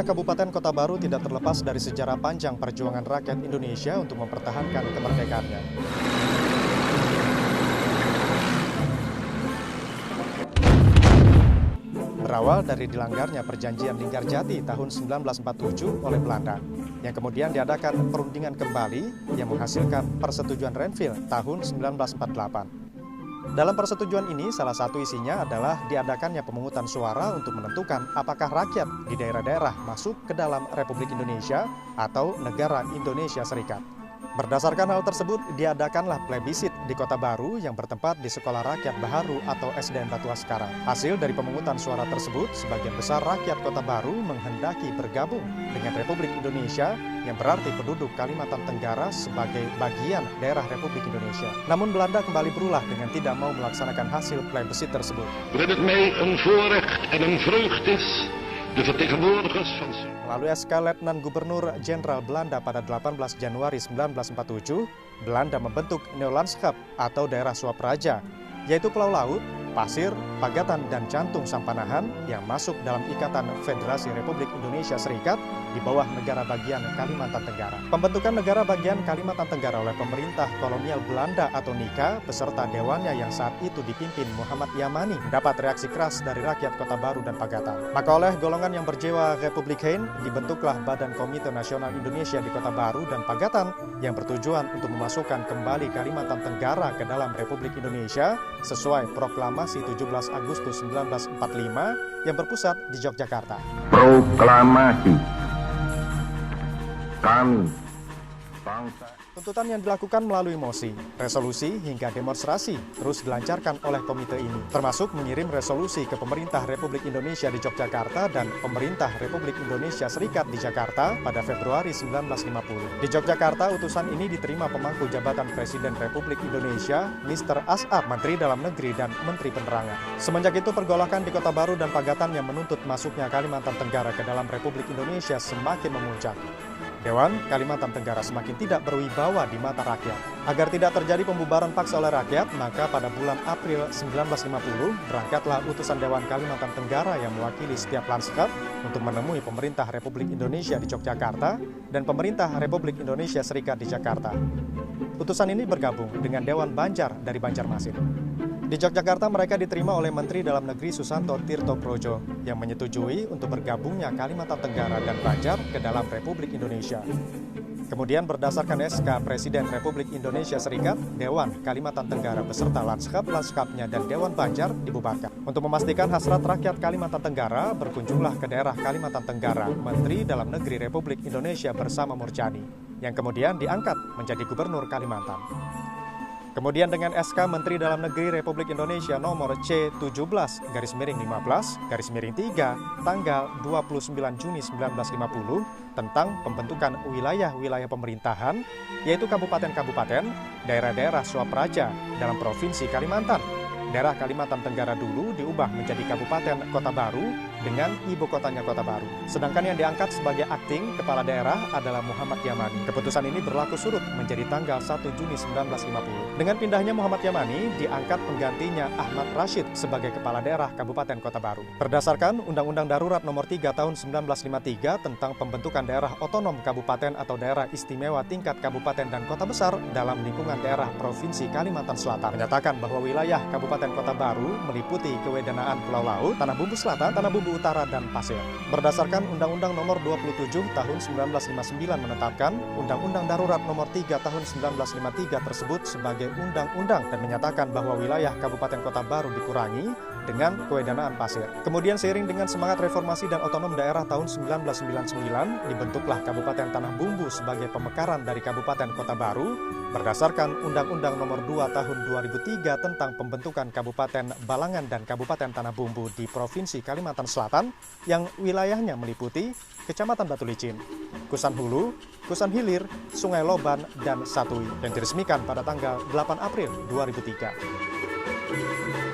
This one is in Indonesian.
Kabupaten Kota Baru tidak terlepas dari sejarah panjang perjuangan rakyat Indonesia untuk mempertahankan kemerdekaannya. Berawal dari dilanggarnya Perjanjian Linggarjati tahun 1947 oleh Belanda, yang kemudian diadakan perundingan kembali yang menghasilkan Persetujuan Renville tahun 1948. Dalam persetujuan ini, salah satu isinya adalah diadakannya pemungutan suara untuk menentukan apakah rakyat di daerah-daerah masuk ke dalam Republik Indonesia atau Negara Indonesia Serikat. Berdasarkan hal tersebut, diadakanlah plebisit di Kota Baru yang bertempat di Sekolah Rakyat Baharu atau SDN Batu Askara. Hasil dari pemungutan suara tersebut, sebagian besar rakyat Kota Baru menghendaki bergabung dengan Republik Indonesia yang berarti penduduk Kalimantan Tenggara sebagai bagian daerah Republik Indonesia. Namun Belanda kembali berulah dengan tidak mau melaksanakan hasil plebisit tersebut. Melalui SK Letnan Gubernur Jenderal Belanda pada 18 Januari 1947, Belanda membentuk Neolandschap atau daerah Swapraja, yaitu pulau laut, pasir, pagatan, dan jantung Sampanahan yang masuk dalam Ikatan Federasi Republik Indonesia Serikat di bawah negara bagian Kalimantan Tenggara. Pembentukan negara bagian Kalimantan Tenggara oleh pemerintah kolonial Belanda atau NIKA beserta dewannya yang saat itu dipimpin Muhammad Yamani mendapat reaksi keras dari rakyat Kota Baru dan Pagatan. Maka oleh golongan yang berjiwa Republikein dibentuklah Badan Komite Nasional Indonesia di Kota Baru dan Pagatan yang bertujuan untuk memasukkan kembali Kalimantan Tenggara ke dalam Republik Indonesia sesuai proklamasi 17 Agustus 1945 yang berpusat di Yogyakarta. Proklamasi kami, bangsa. Tuntutan yang dilakukan melalui mosi, resolusi, hingga demonstrasi terus dilancarkan oleh komite ini, termasuk mengirim resolusi ke pemerintah Republik Indonesia di Yogyakarta dan pemerintah Republik Indonesia Serikat di Jakarta pada Februari 1950. Di Yogyakarta, utusan ini diterima pemangku jabatan Presiden Republik Indonesia, Mr. As'ad, Menteri Dalam Negeri, dan Menteri Penerangan. Semenjak itu, pergolakan di Kota Baru dan Pagatan yang menuntut masuknya Kalimantan Tenggara ke dalam Republik Indonesia semakin memuncak. Dewan Kalimantan Tenggara semakin tidak berwibawa di mata rakyat. Agar tidak terjadi pembubaran paksa oleh rakyat, maka pada bulan April 1950 berangkatlah utusan Dewan Kalimantan Tenggara yang mewakili setiap lanskap untuk menemui pemerintah Republik Indonesia di Yogyakarta dan pemerintah Republik Indonesia Serikat di Jakarta. Utusan ini bergabung dengan Dewan Banjar dari Banjarmasin. Di Yogyakarta mereka diterima oleh Menteri Dalam Negeri Susanto Tirtoprodjo yang menyetujui untuk bergabungnya Kalimantan Tenggara dan Banjar ke dalam Republik Indonesia. Kemudian berdasarkan SK Presiden Republik Indonesia Serikat, Dewan Kalimantan Tenggara beserta lanskap-lanskapnya dan Dewan Banjar dibubarkan. Untuk memastikan hasrat rakyat Kalimantan Tenggara, berkunjunglah ke daerah Kalimantan Tenggara Menteri Dalam Negeri Republik Indonesia bersama Murjani, yang kemudian diangkat menjadi Gubernur Kalimantan. Kemudian dengan SK Menteri Dalam Negeri Republik Indonesia nomor C17/15/3 tanggal 29 Juni 1950 tentang pembentukan wilayah-wilayah pemerintahan, yaitu kabupaten-kabupaten, daerah-daerah Swapraja dalam Provinsi Kalimantan. Daerah Kalimantan Tenggara dulu diubah menjadi Kabupaten Kota Baru dengan ibu kotanya Kota Baru. Sedangkan yang diangkat sebagai akting kepala daerah adalah Muhammad Yamani. Keputusan ini berlaku surut menjadi tanggal 1 Juni 1950. Dengan pindahnya Muhammad Yamani, diangkat penggantinya Ahmad Rashid sebagai kepala daerah Kabupaten Kota Baru. Berdasarkan Undang-Undang Darurat Nomor 3 Tahun 1953 tentang pembentukan daerah otonom kabupaten atau daerah istimewa tingkat kabupaten dan kota besar dalam lingkungan daerah Provinsi Kalimantan Selatan, menyatakan bahwa wilayah Kabupaten Kota Baru meliputi kewedanaan Pulau Laut, Tanah Bumbu Selatan, Tanah Bumbu Utara, dan Pasir. Berdasarkan Undang-Undang Nomor 27 Tahun 1959 menetapkan Undang-Undang Darurat Nomor 3 Tahun 1953 tersebut sebagai undang-undang dan menyatakan bahwa wilayah Kabupaten Kota Baru dikurangi dengan kewedanaan pasir. Kemudian seiring dengan semangat reformasi dan otonom daerah tahun 1999, dibentuklah Kabupaten Tanah Bumbu sebagai pemekaran dari Kabupaten Kota Baru berdasarkan Undang-Undang Nomor 2 Tahun 2003 tentang pembentukan Kabupaten Balangan dan Kabupaten Tanah Bumbu di Provinsi Kalimantan Selatan yang wilayahnya meliputi Kecamatan Batu Licin, Kusan Hulu, Kusan Hilir, Sungai Loban, dan Satui yang diresmikan pada tanggal 8 April 2003.